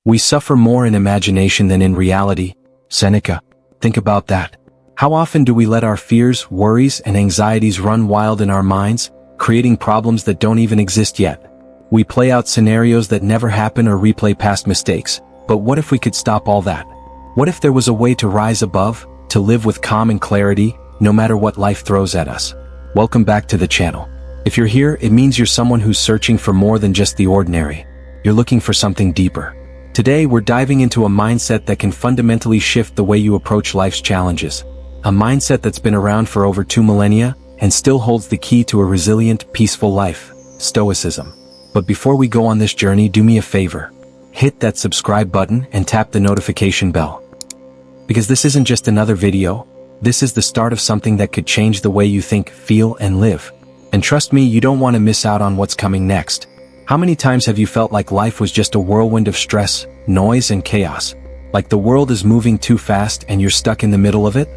We suffer more in imagination than in reality. Seneca. Think about that. How often do we let our fears, worries, and anxieties run wild in our minds, creating problems that don't even exist yet? We play out scenarios that never happen or replay past mistakes. But what if we could stop all that? What if there was a way to rise above, to live with calm and clarity, no matter what life throws at us? Welcome back to the channel. If you're here, it means you're someone who's searching for more than just the ordinary. You're looking for something deeper. Today, we're diving into a mindset that can fundamentally shift the way you approach life's challenges. A mindset that's been around for over 2 millennia and still holds the key to a resilient, peaceful life: Stoicism. But before we go on this journey, do me a favor. Hit that subscribe button and tap the notification bell. Because this isn't just another video, this is the start of something that could change the way you think, feel, and live. And trust me, you don't want to miss out on what's coming next. How many times have you felt like life was just a whirlwind of stress, noise, and chaos? Like the world is moving too fast and you're stuck in the middle of it?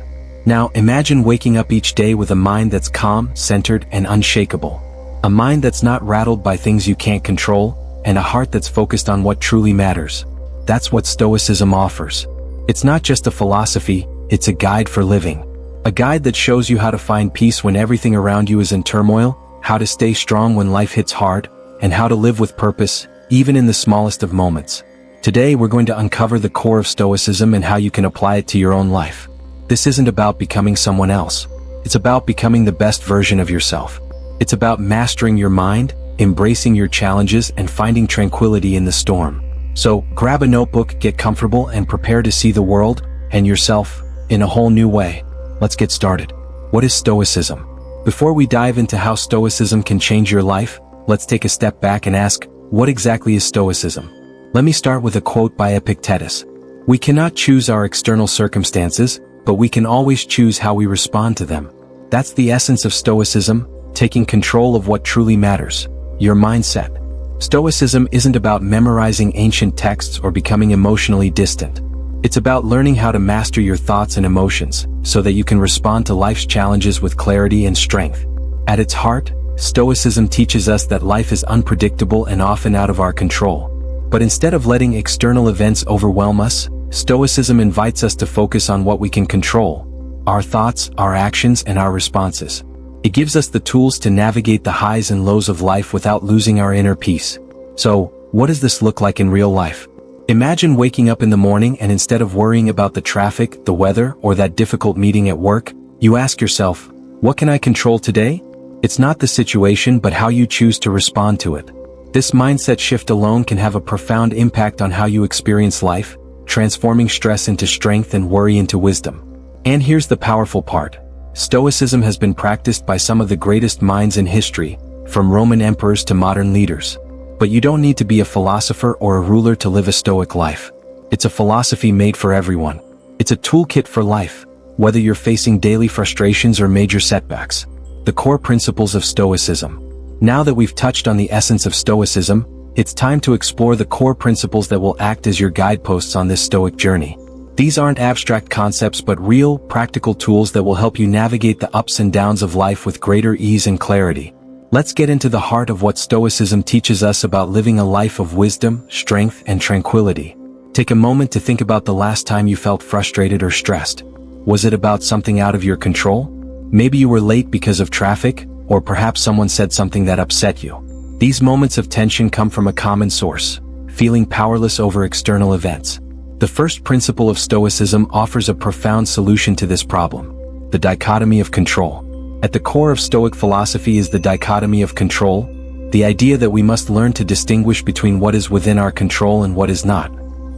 Now, imagine waking up each day with a mind that's calm, centered, and unshakable. A mind that's not rattled by things you can't control, and a heart that's focused on what truly matters. That's what Stoicism offers. It's not just a philosophy, it's a guide for living. A guide that shows you how to find peace when everything around you is in turmoil, how to stay strong when life hits hard, and how to live with purpose, even in the smallest of moments. Today, we're going to uncover the core of Stoicism and how you can apply it to your own life. This isn't about becoming someone else. It's about becoming the best version of yourself. It's about mastering your mind, embracing your challenges, and finding tranquility in the storm. So, grab a notebook, get comfortable, and prepare to see the world, and yourself, in a whole new way. Let's get started. What is Stoicism? Before we dive into how Stoicism can change your life, let's take a step back and ask, what exactly is Stoicism? Let me start with a quote by Epictetus. We cannot choose our external circumstances, but we can always choose how we respond to them. That's the essence of Stoicism, taking control of what truly matters, your mindset. Stoicism isn't about memorizing ancient texts or becoming emotionally distant. It's about learning how to master your thoughts and emotions, so that you can respond to life's challenges with clarity and strength. At its heart, Stoicism teaches us that life is unpredictable and often out of our control. But instead of letting external events overwhelm us, Stoicism invites us to focus on what we can control: our thoughts, our actions, and our responses. It gives us the tools to navigate the highs and lows of life without losing our inner peace. So, what does this look like in real life? Imagine waking up in the morning and instead of worrying about the traffic, the weather, or that difficult meeting at work, you ask yourself, what can I control today? It's not the situation but how you choose to respond to it. This mindset shift alone can have a profound impact on how you experience life, transforming stress into strength and worry into wisdom. And here's the powerful part. Stoicism has been practiced by some of the greatest minds in history, from Roman emperors to modern leaders. But you don't need to be a philosopher or a ruler to live a Stoic life. It's a philosophy made for everyone. It's a toolkit for life, whether you're facing daily frustrations or major setbacks. The core principles of Stoicism. Now that we've touched on the essence of Stoicism, it's time to explore the core principles that will act as your guideposts on this Stoic journey. These aren't abstract concepts but real, practical tools that will help you navigate the ups and downs of life with greater ease and clarity. Let's get into the heart of what Stoicism teaches us about living a life of wisdom, strength, and tranquility. Take a moment to think about the last time you felt frustrated or stressed. Was it about something out of your control? Maybe you were late because of traffic, or perhaps someone said something that upset you. These moments of tension come from a common source: feeling powerless over external events. The first principle of Stoicism offers a profound solution to this problem: the dichotomy of control. At the core of Stoic philosophy is the dichotomy of control, the idea that we must learn to distinguish between what is within our control and what is not.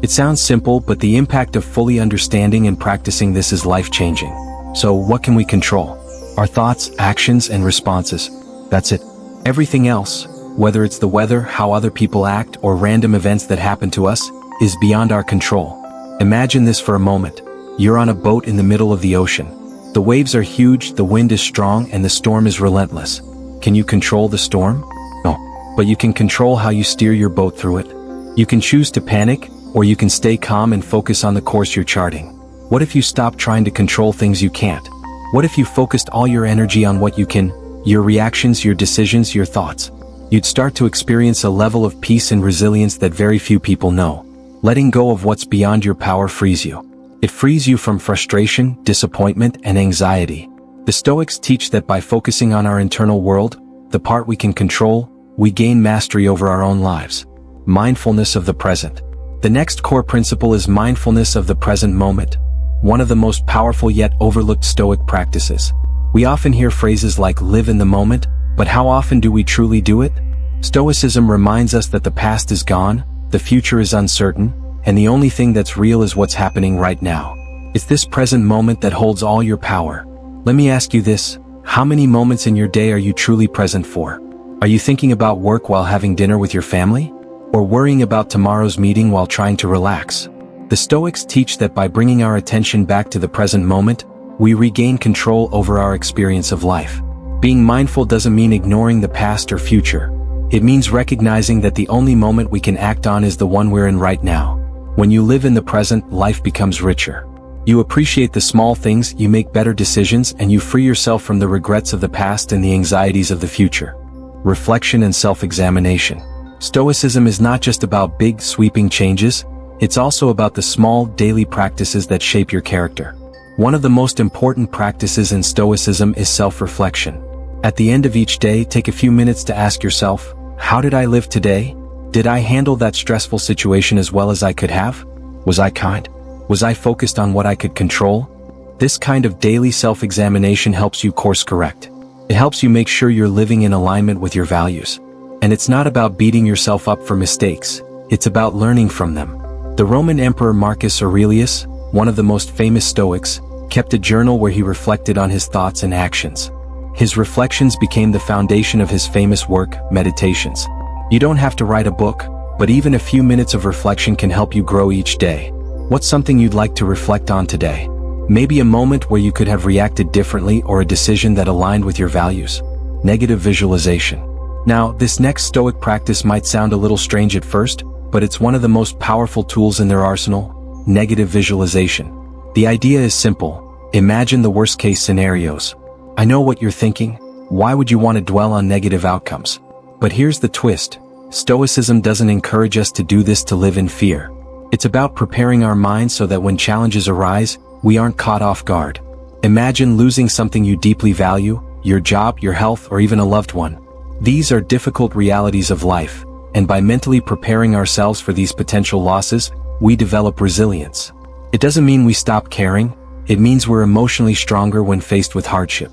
It sounds simple, but the impact of fully understanding and practicing this is life-changing. So, what can we control? Our thoughts, actions, and responses. That's it. Everything else, whether it's the weather, how other people act, or random events that happen to us, is beyond our control. Imagine this for a moment. You're on a boat in the middle of the ocean. The waves are huge, the wind is strong, and the storm is relentless. Can you control the storm? No. But you can control how you steer your boat through it. You can choose to panic, or you can stay calm and focus on the course you're charting. What if you stopped trying to control things you can't? What if you focused all your energy on what you can, your reactions, your decisions, your thoughts? You'd start to experience a level of peace and resilience that very few people know. Letting go of what's beyond your power frees you. It frees you from frustration, disappointment, and anxiety. The Stoics teach that by focusing on our internal world, the part we can control, we gain mastery over our own lives. Mindfulness of the present. The next core principle is mindfulness of the present moment, one of the most powerful yet overlooked Stoic practices. We often hear phrases like live in the moment, but how often do we truly do it? Stoicism reminds us that the past is gone, the future is uncertain, and the only thing that's real is what's happening right now. It's this present moment that holds all your power. Let me ask you this, how many moments in your day are you truly present for? Are you thinking about work while having dinner with your family? Or worrying about tomorrow's meeting while trying to relax? The Stoics teach that by bringing our attention back to the present moment, we regain control over our experience of life. Being mindful doesn't mean ignoring the past or future. It means recognizing that the only moment we can act on is the one we're in right now. When you live in the present, life becomes richer. You appreciate the small things, you make better decisions, and you free yourself from the regrets of the past and the anxieties of the future. Reflection and self-examination. Stoicism is not just about big, sweeping changes, it's also about the small, daily practices that shape your character. One of the most important practices in Stoicism is self-reflection. At the end of each day, take a few minutes to ask yourself, how did I live today? Did I handle that stressful situation as well as I could have? Was I kind? Was I focused on what I could control? This kind of daily self-examination helps you course correct. It helps you make sure you're living in alignment with your values. And it's not about beating yourself up for mistakes, it's about learning from them. The Roman Emperor Marcus Aurelius, one of the most famous Stoics, kept a journal where he reflected on his thoughts and actions. His reflections became the foundation of his famous work, Meditations. You don't have to write a book, but even a few minutes of reflection can help you grow each day. What's something you'd like to reflect on today? Maybe a moment where you could have reacted differently or a decision that aligned with your values. Negative visualization. Now, this next Stoic practice might sound a little strange at first, but it's one of the most powerful tools in their arsenal, negative visualization. The idea is simple. Imagine the worst-case scenarios. I know what you're thinking. Why would you want to dwell on negative outcomes? But here's the twist. Stoicism doesn't encourage us to do this to live in fear. It's about preparing our minds so that when challenges arise, we aren't caught off guard. Imagine losing something you deeply value, your job, your health, or even a loved one. These are difficult realities of life, and by mentally preparing ourselves for these potential losses, we develop resilience. It doesn't mean we stop caring, it means we're emotionally stronger when faced with hardship.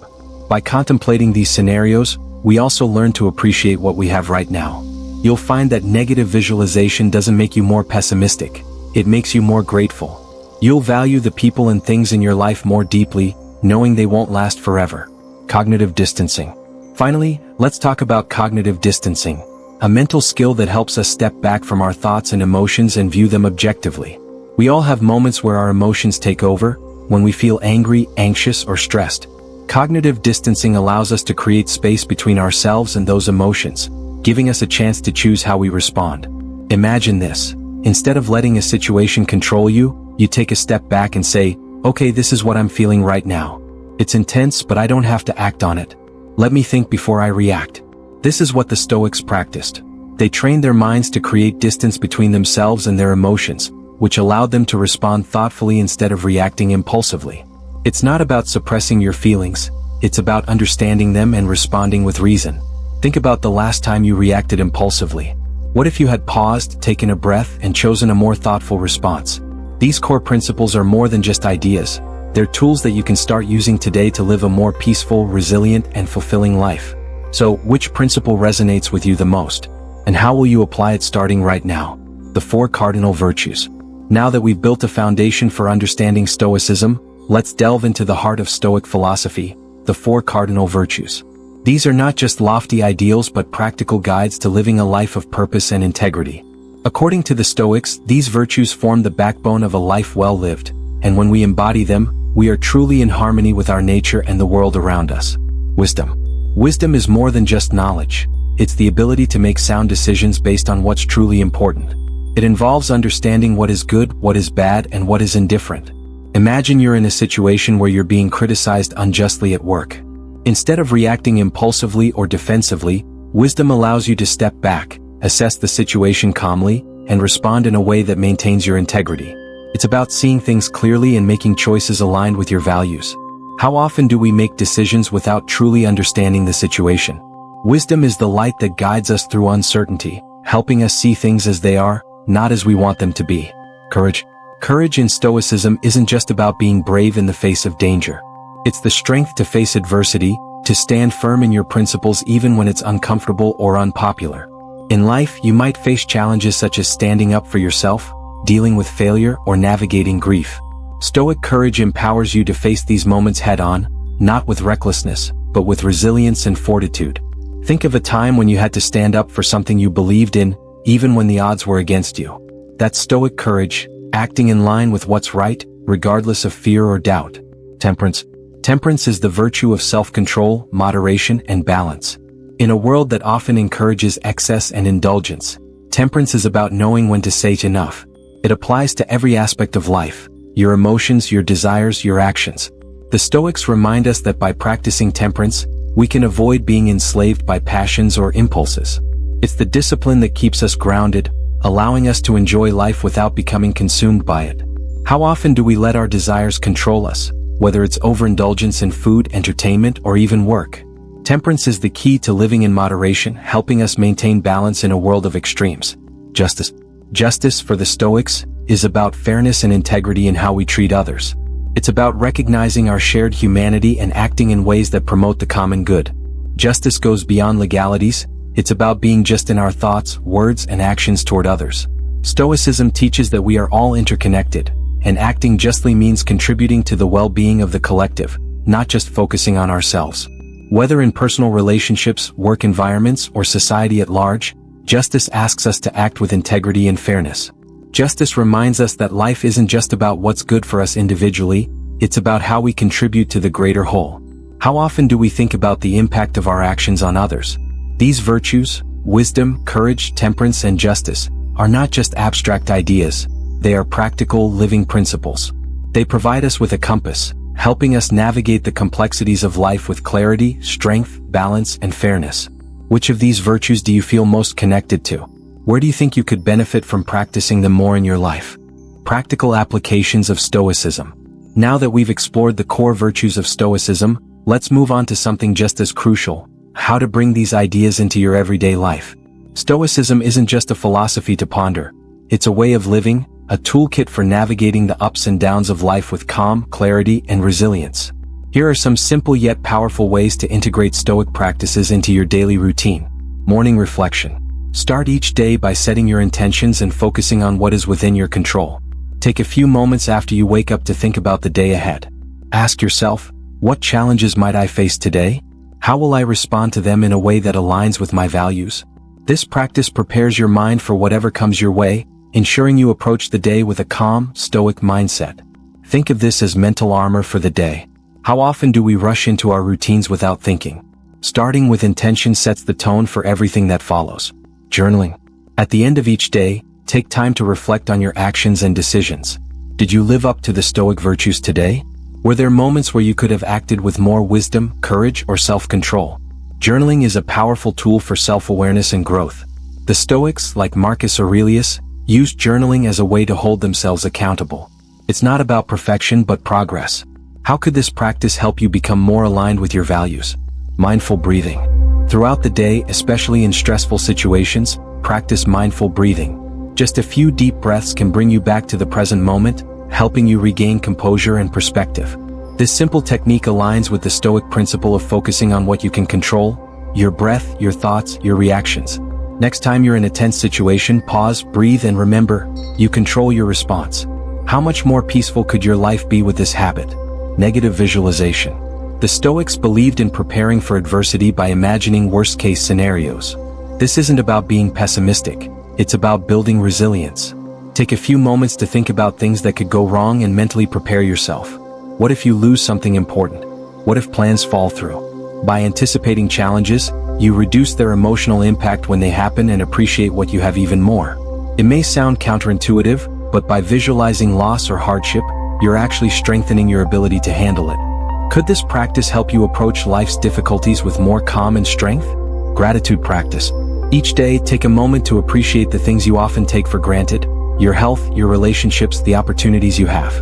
By contemplating these scenarios, we also learn to appreciate what we have right now. You'll find that negative visualization doesn't make you more pessimistic, it makes you more grateful. You'll value the people and things in your life more deeply, knowing they won't last forever. Cognitive distancing. Finally, let's talk about cognitive distancing, a mental skill that helps us step back from our thoughts and emotions and view them objectively. We all have moments where our emotions take over, when we feel angry, anxious, or stressed. Cognitive distancing allows us to create space between ourselves and those emotions, giving us a chance to choose how we respond. Imagine this. Instead of letting a situation control you, you take a step back and say, okay, this is what I'm feeling right now. It's intense, but I don't have to act on it. Let me think before I react. This is what the Stoics practiced. They trained their minds to create distance between themselves and their emotions, which allowed them to respond thoughtfully instead of reacting impulsively. It's not about suppressing your feelings, it's about understanding them and responding with reason. Think about the last time you reacted impulsively. What if you had paused, taken a breath, and chosen a more thoughtful response? These core principles are more than just ideas. They're tools that you can start using today to live a more peaceful, resilient, and fulfilling life. So, which principle resonates with you the most? And how will you apply it starting right now? The 4 cardinal virtues. Now that we've built a foundation for understanding Stoicism, let's delve into the heart of Stoic philosophy, the 4 cardinal virtues. These are not just lofty ideals but practical guides to living a life of purpose and integrity. According to the Stoics, these virtues form the backbone of a life well lived, and when we embody them, we are truly in harmony with our nature and the world around us. Wisdom. Wisdom is more than just knowledge. It's the ability to make sound decisions based on what's truly important. It involves understanding what is good, what is bad, and what is indifferent. Imagine you're in a situation where you're being criticized unjustly at work. Instead of reacting impulsively or defensively, wisdom allows you to step back, assess the situation calmly, and respond in a way that maintains your integrity. It's about seeing things clearly and making choices aligned with your values. How often do we make decisions without truly understanding the situation? Wisdom is the light that guides us through uncertainty, helping us see things as they are, not as we want them to be. Courage in Stoicism isn't just about being brave in the face of danger. It's the strength to face adversity, to stand firm in your principles even when it's uncomfortable or unpopular. In life, you might face challenges such as standing up for yourself, dealing with failure, or navigating grief. Stoic courage empowers you to face these moments head-on, not with recklessness, but with resilience and fortitude. Think of a time when you had to stand up for something you believed in, even when the odds were against you. That's Stoic courage, acting in line with what's right, regardless of fear or doubt. Temperance is the virtue of self-control, moderation, and balance. In a world that often encourages excess and indulgence, temperance is about knowing when to say enough. It applies to every aspect of life: your emotions, your desires, your actions. The Stoics remind us that by practicing temperance, we can avoid being enslaved by passions or impulses. It's the discipline that keeps us grounded, allowing us to enjoy life without becoming consumed by it. How often do we let our desires control us, whether it's overindulgence in food, entertainment, or even work? Temperance is the key to living in moderation, helping us maintain balance in a world of extremes. Justice for the Stoics is about fairness and integrity in how we treat others. It's about recognizing our shared humanity and acting in ways that promote the common good. Justice goes beyond legalities. It's about being just in our thoughts, words, and actions toward others. Stoicism teaches that we are all interconnected, and acting justly means contributing to the well-being of the collective, not just focusing on ourselves. Whether in personal relationships, work environments, or society at large, justice asks us to act with integrity and fairness. Justice reminds us that life isn't just about what's good for us individually, it's about how we contribute to the greater whole. How often do we think about the impact of our actions on others? These virtues, wisdom, courage, temperance, and justice, are not just abstract ideas. They are practical, living principles. They provide us with a compass, helping us navigate the complexities of life with clarity, strength, balance, and fairness. Which of these virtues do you feel most connected to? Where do you think you could benefit from practicing them more in your life? Practical applications of Stoicism. Now that we've explored the core virtues of Stoicism, let's move on to something just as crucial: how to bring these ideas into your everyday life. Stoicism isn't just a philosophy to ponder. It's a way of living, a toolkit for navigating the ups and downs of life with calm, clarity, and resilience. Here are some simple yet powerful ways to integrate Stoic practices into your daily routine. Morning reflection. Start each day by setting your intentions and focusing on what is within your control. Take a few moments after you wake up to think about the day ahead. Ask yourself, what challenges might I face today? How will I respond to them in a way that aligns with my values? This practice prepares your mind for whatever comes your way, ensuring you approach the day with a calm, Stoic mindset. Think of this as mental armor for the day. How often do we rush into our routines without thinking? Starting with intention sets the tone for everything that follows. Journaling. At the end of each day, take time to reflect on your actions and decisions. Did you live up to the Stoic virtues today? Were there moments where you could have acted with more wisdom, courage, or self-control? Journaling is a powerful tool for self-awareness and growth. The Stoics, like Marcus Aurelius, used journaling as a way to hold themselves accountable. It's not about perfection but progress. How could this practice help you become more aligned with your values? Mindful breathing. Throughout the day, especially in stressful situations, practice mindful breathing. Just a few deep breaths can bring you back to the present moment, helping you regain composure and perspective. This simple technique aligns with the Stoic principle of focusing on what you can control: your breath, your thoughts, your reactions. Next time you're in a tense situation, pause, breathe, and remember, you control your response. How much more peaceful could your life be with this habit? Negative visualization. The Stoics believed in preparing for adversity by imagining worst-case scenarios. This isn't about being pessimistic, it's about building resilience. Take a few moments to think about things that could go wrong and mentally prepare yourself. What if you lose something important? What if plans fall through? By anticipating challenges, you reduce their emotional impact when they happen and appreciate what you have even more. It may sound counterintuitive, but by visualizing loss or hardship, you're actually strengthening your ability to handle it. Could this practice help you approach life's difficulties with more calm and strength? Gratitude practice. Each day, take a moment to appreciate the things you often take for granted: your health, your relationships, the opportunities you have.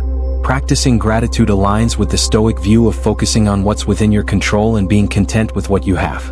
Practicing gratitude aligns with the Stoic view of focusing on what's within your control and being content with what you have.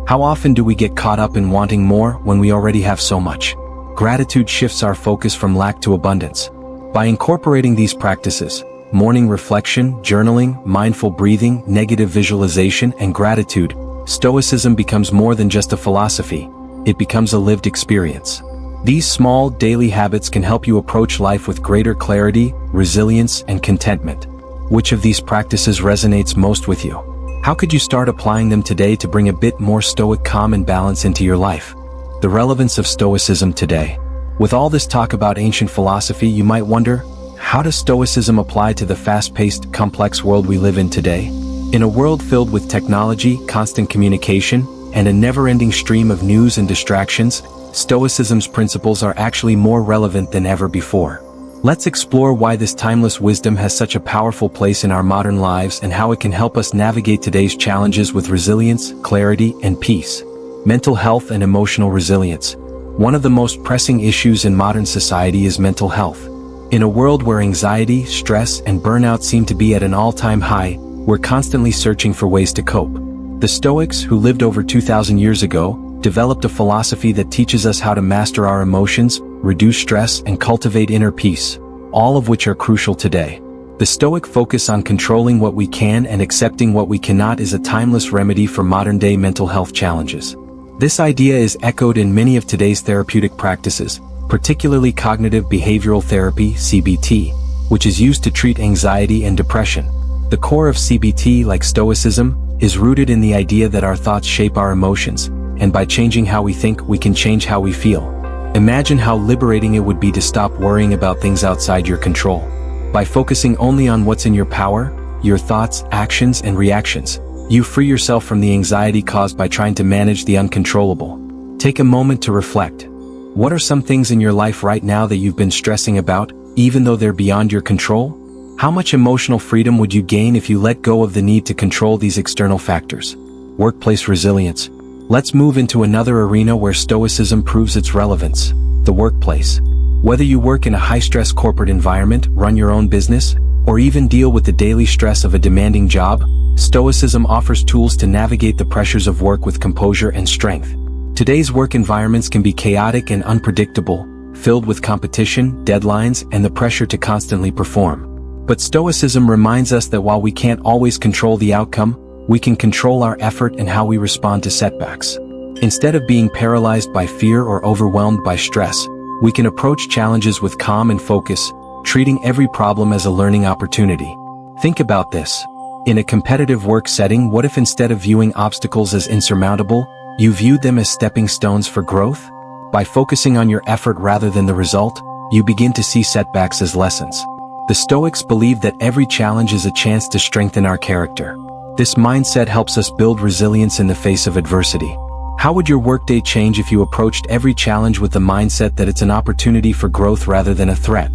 How often do we get caught up in wanting more when we already have so much? Gratitude shifts our focus from lack to abundance. By incorporating these practices, morning reflection, journaling, mindful breathing, negative visualization, and gratitude, Stoicism becomes more than just a philosophy. It becomes a lived experience. These small, daily habits can help you approach life with greater clarity, resilience, and contentment. Which of these practices resonates most with you? How could you start applying them today to bring a bit more Stoic calm and balance into your life? The relevance of Stoicism today. With all this talk about ancient philosophy, you might wonder, how does Stoicism apply to the fast-paced, complex world we live in today? In a world filled with technology, constant communication, and a never-ending stream of news and distractions, Stoicism's principles are actually more relevant than ever before. Let's explore why this timeless wisdom has such a powerful place in our modern lives and how it can help us navigate today's challenges with resilience, clarity, and peace. Mental health and emotional resilience. One of the most pressing issues in modern society is mental health. In a world where anxiety, stress, and burnout seem to be at an all-time high, we're constantly searching for ways to cope. The Stoics, who lived over 2,000 years ago, developed a philosophy that teaches us how to master our emotions, reduce stress, and cultivate inner peace, all of which are crucial today. The Stoic focus on controlling what we can and accepting what we cannot is a timeless remedy for modern-day mental health challenges. This idea is echoed in many of today's therapeutic practices, particularly cognitive behavioral therapy, CBT, which is used to treat anxiety and depression. The core of CBT, like Stoicism, is rooted in the idea that our thoughts shape our emotions, and by changing how we think, we can change how we feel. Imagine how liberating it would be to stop worrying about things outside your control. By focusing only on what's in your power, your thoughts, actions, and reactions, you free yourself from the anxiety caused by trying to manage the uncontrollable. Take a moment to reflect. What are some things in your life right now that you've been stressing about, even though they're beyond your control? How much emotional freedom would you gain if you let go of the need to control these external factors? Workplace resilience. Let's move into another arena where Stoicism proves its relevance: the workplace. Whether you work in a high-stress corporate environment, run your own business, or even deal with the daily stress of a demanding job, Stoicism offers tools to navigate the pressures of work with composure and strength. Today's work environments can be chaotic and unpredictable, filled with competition, deadlines, and the pressure to constantly perform. But Stoicism reminds us that while we can't always control the outcome, we can control our effort and how we respond to setbacks. Instead of being paralyzed by fear or overwhelmed by stress, we can approach challenges with calm and focus, treating every problem as a learning opportunity. Think about this. In a competitive work setting, what if instead of viewing obstacles as insurmountable, you viewed them as stepping stones for growth? By focusing on your effort rather than the result, you begin to see setbacks as lessons. The Stoics believe that every challenge is a chance to strengthen our character. This mindset helps us build resilience in the face of adversity. How would your workday change if you approached every challenge with the mindset that it's an opportunity for growth rather than a threat?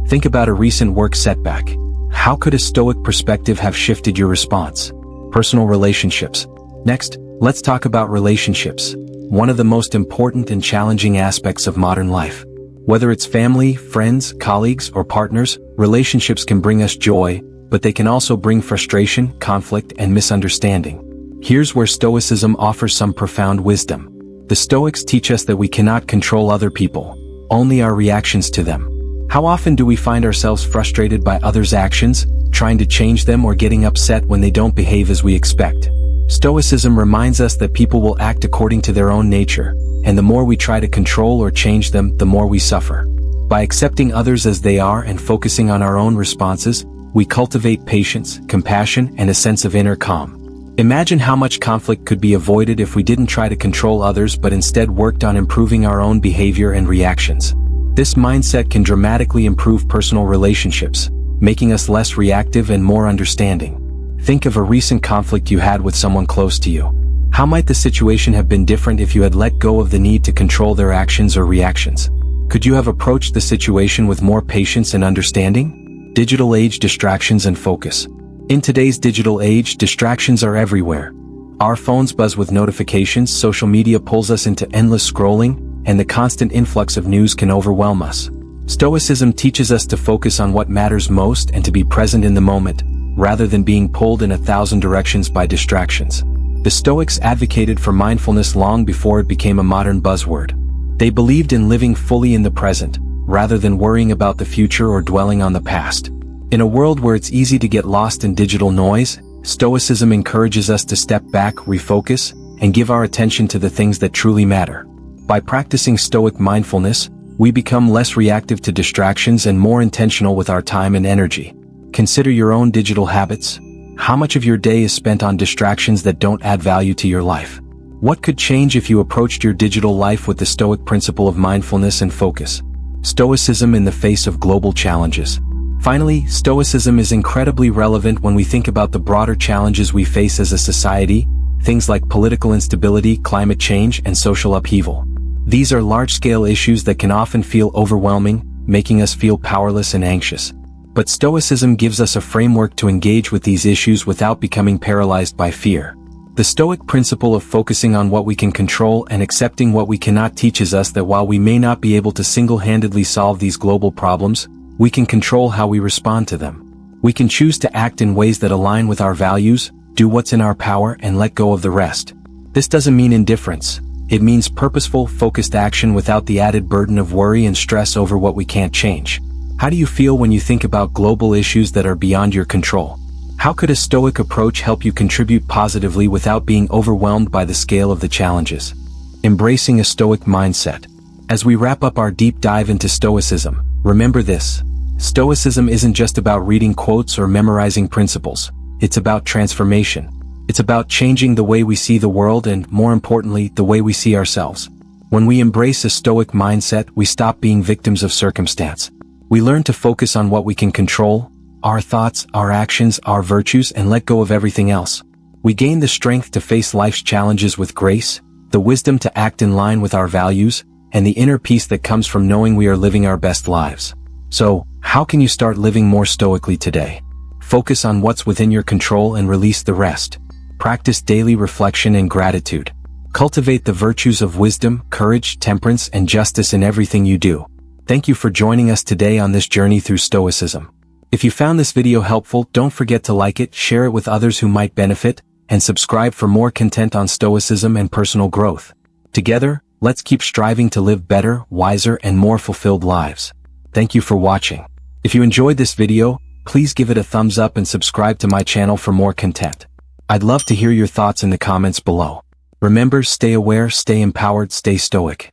Think about a recent work setback. How could a Stoic perspective have shifted your response? Personal relationships. Next, let's talk about relationships, one of the most important and challenging aspects of modern life. Whether it's family, friends, colleagues, or partners, relationships can bring us joy, but they can also bring frustration, conflict, and misunderstanding. Here's where Stoicism offers some profound wisdom. The Stoics teach us that we cannot control other people, only our reactions to them. How often do we find ourselves frustrated by others' actions, trying to change them or getting upset when they don't behave as we expect? Stoicism reminds us that people will act according to their own nature, and the more we try to control or change them, the more we suffer. By accepting others as they are and focusing on our own responses, we cultivate patience, compassion, and a sense of inner calm. Imagine how much conflict could be avoided if we didn't try to control others but instead worked on improving our own behavior and reactions. This mindset can dramatically improve personal relationships, making us less reactive and more understanding. Think of a recent conflict you had with someone close to you. How might the situation have been different if you had let go of the need to control their actions or reactions? Could you have approached the situation with more patience and understanding? Digital age distractions and focus. In today's digital age, distractions are everywhere. Our phones buzz with notifications, social media pulls us into endless scrolling, and the constant influx of news can overwhelm us. Stoicism teaches us to focus on what matters most and to be present in the moment, rather than being pulled in 1,000 directions by distractions. The Stoics advocated for mindfulness long before it became a modern buzzword. They believed in living fully in the present, rather than worrying about the future or dwelling on the past. In a world where it's easy to get lost in digital noise, Stoicism encourages us to step back, refocus, and give our attention to the things that truly matter. By practicing Stoic mindfulness, we become less reactive to distractions and more intentional with our time and energy. Consider your own digital habits. How much of your day is spent on distractions that don't add value to your life? What could change if you approached your digital life with the Stoic principle of mindfulness and focus? Stoicism in the face of global challenges. Finally, Stoicism is incredibly relevant when we think about the broader challenges we face as a society, things like political instability, climate change, and social upheaval. These are large-scale issues that can often feel overwhelming, making us feel powerless and anxious. But Stoicism gives us a framework to engage with these issues without becoming paralyzed by fear. The Stoic principle of focusing on what we can control and accepting what we cannot teaches us that while we may not be able to single-handedly solve these global problems, we can control how we respond to them. We can choose to act in ways that align with our values, do what's in our power, and let go of the rest. This doesn't mean indifference. It means purposeful, focused action without the added burden of worry and stress over what we can't change. How do you feel when you think about global issues that are beyond your control? How could a Stoic approach help you contribute positively without being overwhelmed by the scale of the challenges? Embracing a Stoic mindset. As we wrap up our deep dive into Stoicism, remember this: Stoicism isn't just about reading quotes or memorizing principles. It's about transformation. It's about changing the way we see the world and, more importantly, the way we see ourselves. When we embrace a Stoic mindset, we stop being victims of circumstance. We learn to focus on what we can control, our thoughts, our actions, our virtues, and let go of everything else. We gain the strength to face life's challenges with grace, the wisdom to act in line with our values, and the inner peace that comes from knowing we are living our best lives. So, how can you start living more stoically today? Focus on what's within your control and release the rest. Practice daily reflection and gratitude. Cultivate the virtues of wisdom, courage, temperance, and justice in everything you do. Thank you for joining us today on this journey through Stoicism. If you found this video helpful, don't forget to like it, share it with others who might benefit, and subscribe for more content on Stoicism and personal growth. Together, let's keep striving to live better, wiser, and more fulfilled lives. Thank you for watching. If you enjoyed this video, please give it a thumbs up and subscribe to my channel for more content. I'd love to hear your thoughts in the comments below. Remember, stay aware, stay empowered, stay stoic.